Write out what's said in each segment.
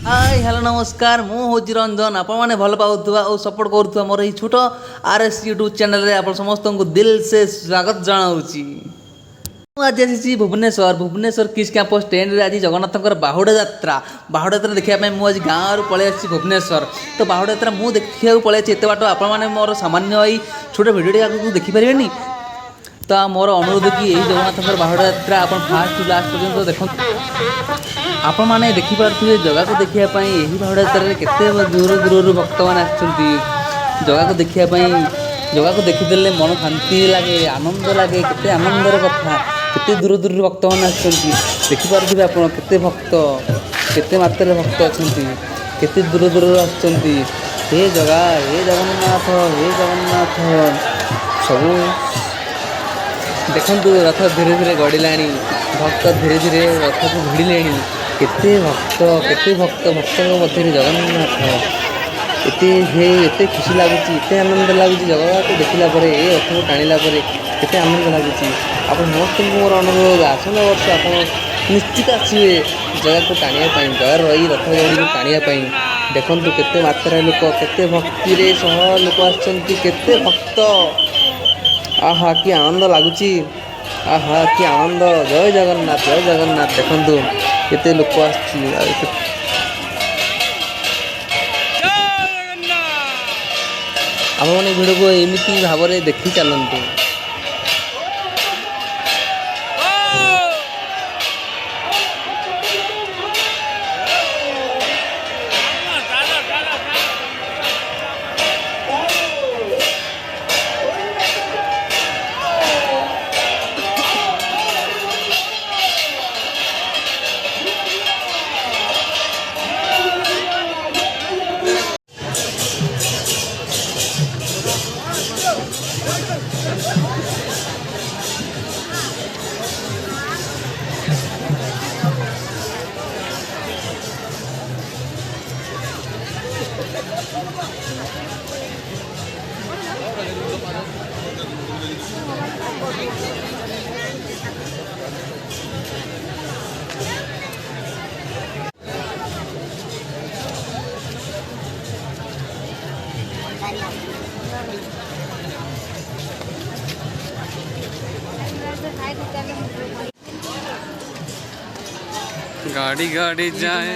Hi hello नमस्कार मु हूँ रंजन आपण मैंने भल पाऊा और सपोर्ट करुवा मोर ये छोट आरएस यूट्यूब चैनल रे आप समस्त को दिल से स्वागत जनाऊँगी। आज आसी भुवनेश्वर किस कैंपस स्टैंड रे आज जगन्नाथ बाहुड़ा यात्रा देखा मुझे गाँव पलि आसी भुवनेश्वर तो बाहुड़ा यात्रा मुझे देखा पलि एत बाट आपण मोर सामान्य छोट भिडियो आगे देखिपारे तो मोर अनुरोध कि यही जगन्नाथ बाहुड़ा यात्रा आप फास्ट टू लास्ट पर्यटन देखते आपण मैंने देखिपे जगह को देखापी यही बाहुड़ा यात्रा केते दूर दूर भक्त मैंने जगह को देखापी जगह को देखीदे मन शांति लगे आनंद लगे केते आनंदर कथा केते दूर दूर भक्त मैंने देखिपे आप केते भक्त केते मात्रा भक्त अच्छा केते दूर दूर आसुँच हे जगह हे जगन्नाथ सब देखु रथ धीरे धीरे गड़िला भक्त धीरे धीरे रथ को भिड़े केते भक्त मध्य जगन्नाथ एते खुशी लगुच एत आनंद लगुच जगह को देखला ये रथ को टाणिला केते आनंद लगुच आप समस्त मोर अनुरोध आसंता वर्ष आप निश्चित आसवे जगह को टाणियापाई जगह रही रथ गाड़ी को टाणियापाई देखु केते मात्रा लोक केते भक्ति सह लोक आते भक्त आहा कि आनंद लगुच आहा कि आनंद जय जगन्नाथ देखु केते लोक आप मैंने भिड़ को एमती भाव में देखी चलते गाड़ी गाड़ी जाए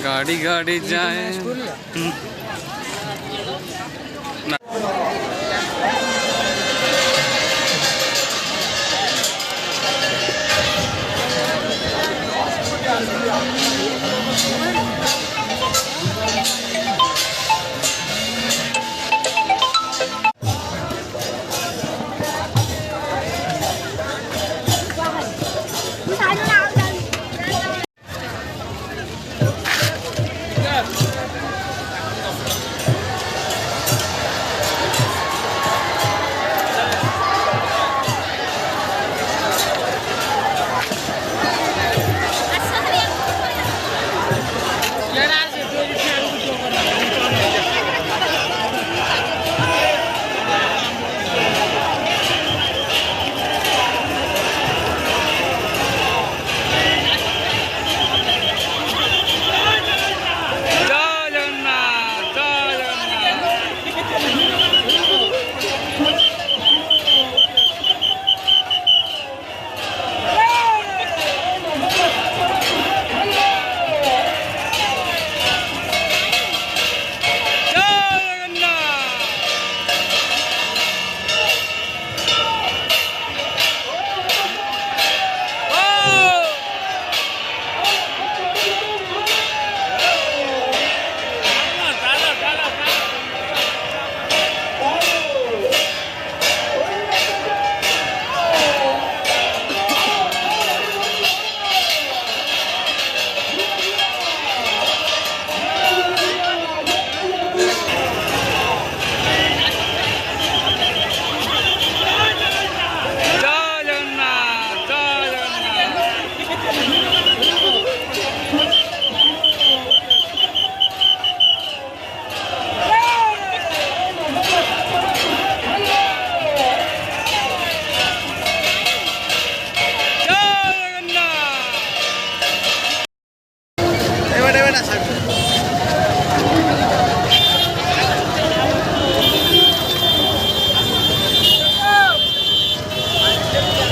गाड़ी गाड़ी जाए।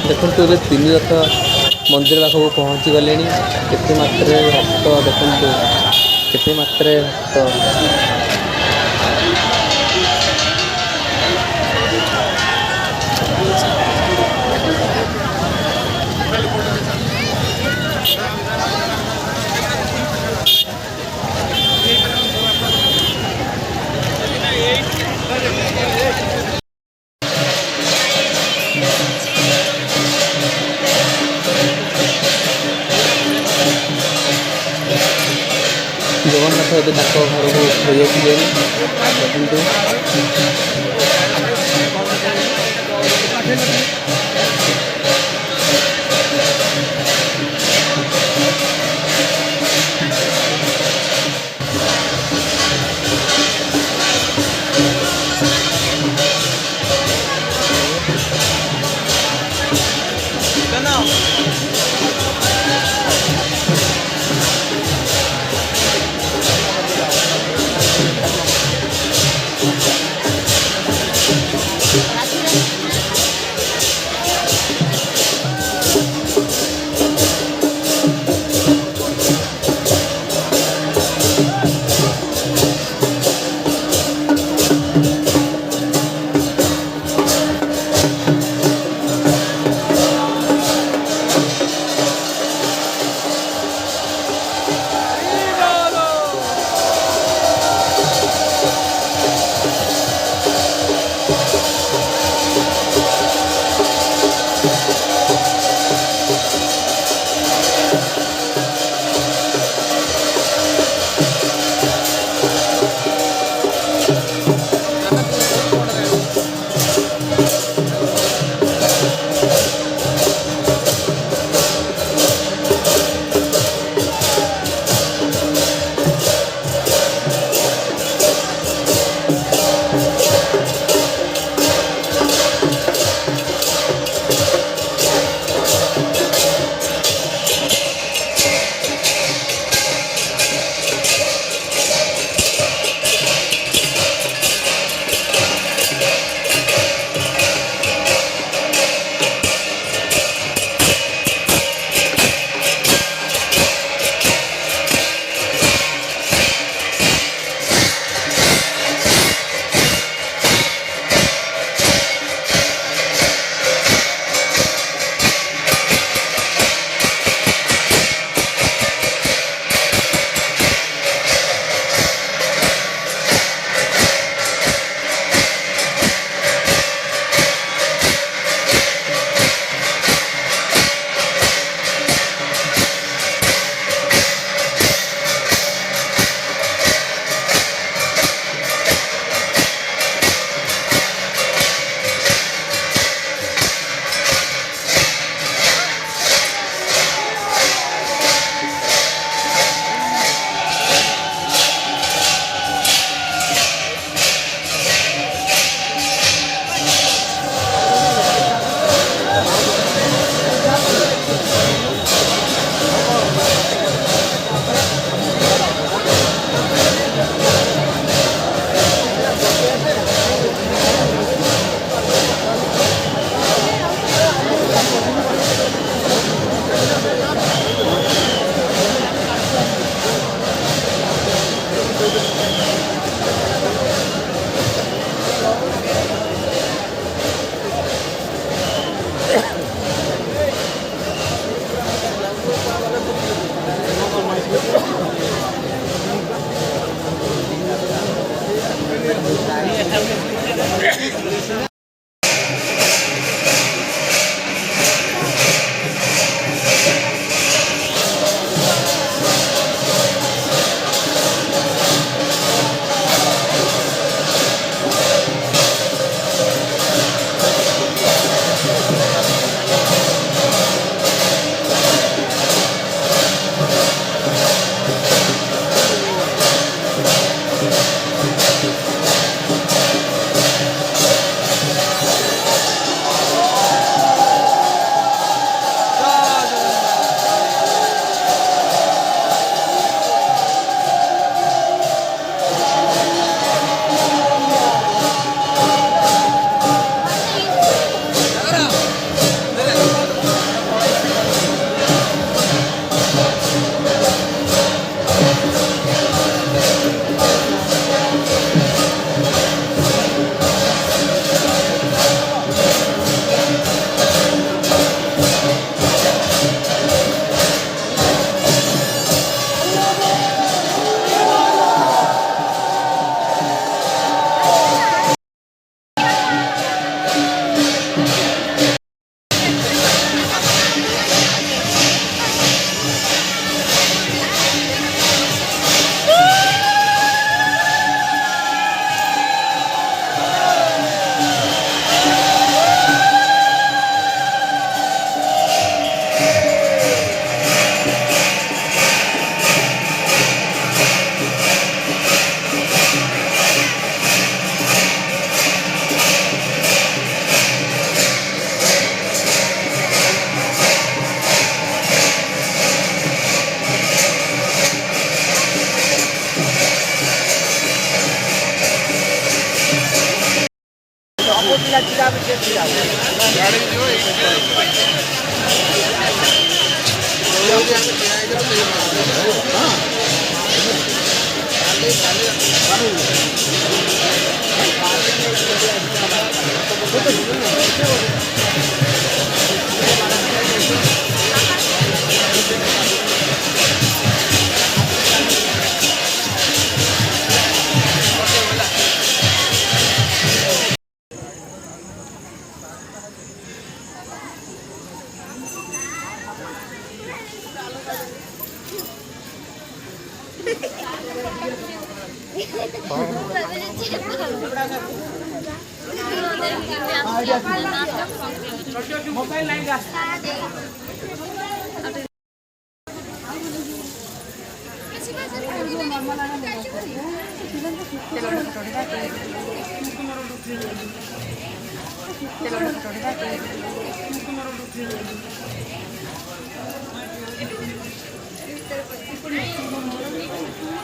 देखो ये तीन रथ मंदिर पाखक पहुँची गले केते मात्रा भक्त देखु केते मात्रा भक्त जगन्नाथ ए घर को खोजे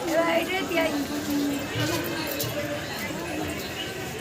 Right, right, yeah.